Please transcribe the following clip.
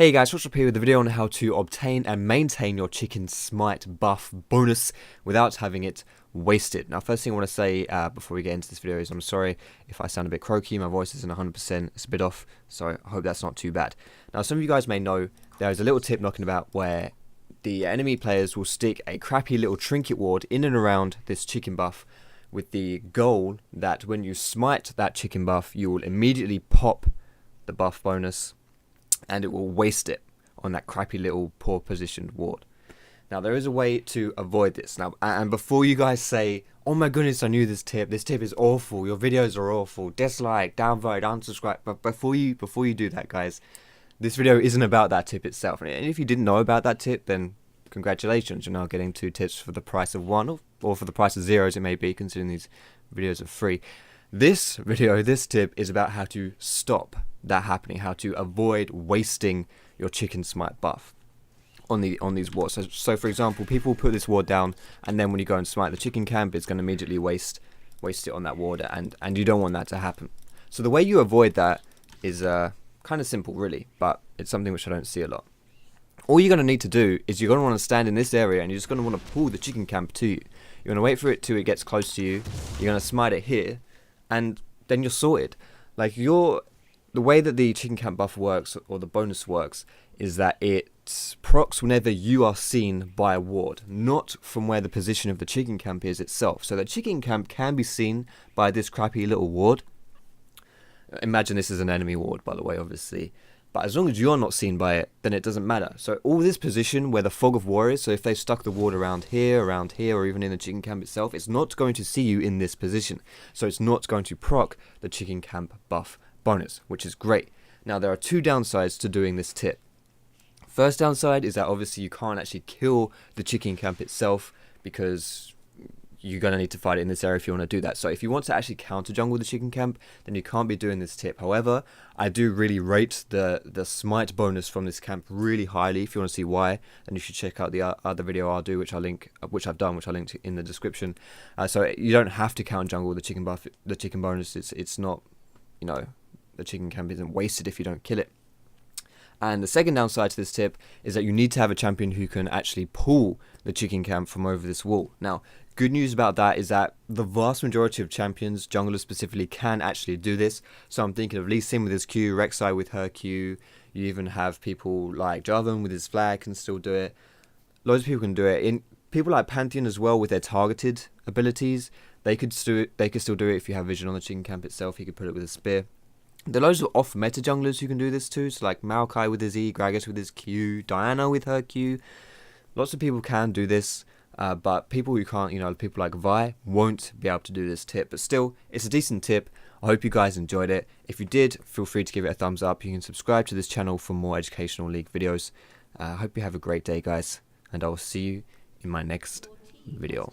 Hey guys, what's up here with the video on how to obtain and maintain your chicken smite buff bonus without having it wasted. Now first thing I want to say before we get into this video is I'm sorry if I sound a bit croaky, my voice isn't 100%, it's a bit off, so I hope that's not too bad. Now some of you guys may know there's a little tip knocking about where the enemy players will stick a crappy little trinket ward in and around this chicken buff with the goal that when you smite that chicken buff you will immediately pop the buff bonus and it will waste it on that crappy little poor positioned ward. Now there is a way to avoid this. Now, and before you guys say, oh my goodness, I knew this tip is awful, your videos are awful, dislike, downvote, unsubscribe, but before you do that guys, this video isn't about that tip itself. And if you didn't know about that tip, then congratulations, you're now getting 2 tips for the price of 1, or for the price of 0 as it may be, considering these videos are free. This tip is about how to stop that happening, how to avoid wasting your chicken smite buff on these wards. So for example, people put this ward down and then when you go and smite the chicken camp, it's going to immediately waste it on that ward, and you don't want that to happen. So the way you avoid that is kind of simple really, but it's something which I don't see a lot. All you're going to need to do is you're going to want to stand in this area and you're just going to want to pull the chicken camp to you. You're going to wait for it till it gets close to you, you're going to smite it here, and then you're sorted. Like the way that the chicken camp buff works, or the bonus works, is that it procs whenever you are seen by a ward, not from where the position of the chicken camp is itself. So the chicken camp can be seen by this crappy little ward. Imagine this is an enemy ward, by the way, obviously. But as long as you're not seen by it, then it doesn't matter. So all this position where the fog of war is, so if they stuck the ward around here, or even in the chicken camp itself, it's not going to see you in this position. So it's not going to proc the chicken camp buff bonus, which is great. Now there are 2 downsides to doing this tip. First downside is that obviously you can't actually kill the chicken camp itself because you're going to need to fight it in this area if you want to do that. So if you want to actually counter jungle the chicken camp, then you can't be doing this tip. However, I do really rate the smite bonus from this camp really highly. If you want to see why, then you should check out the other video I'll do, which I'll linked in the description. So you don't have to counter jungle the chicken buff, the chicken bonus. It's not, you know, the chicken camp isn't wasted if you don't kill it. And the second downside to this tip is that you need to have a champion who can actually pull the chicken camp from over this wall. Now, good news about that is that the vast majority of champions, junglers specifically, can actually do this. So I'm thinking of Lee Sin with his Q, Rek'Sai with her Q. You even have people like Jarvan with his flag can still do it. Loads of people can do it. People like Pantheon as well with their targeted abilities, they could still do it if you have vision on the chicken camp itself. He could put it with a spear. There are loads of off-meta junglers who can do this too, so like Maokai with his E, Gragas with his Q, Diana with her Q. Lots of people can do this, but people who can't, people like Vi, won't be able to do this tip. But still, it's a decent tip. I hope you guys enjoyed it. If you did, feel free to give it a thumbs up. You can subscribe to this channel for more educational League videos. I hope you have a great day, guys, and I will see you in my next video.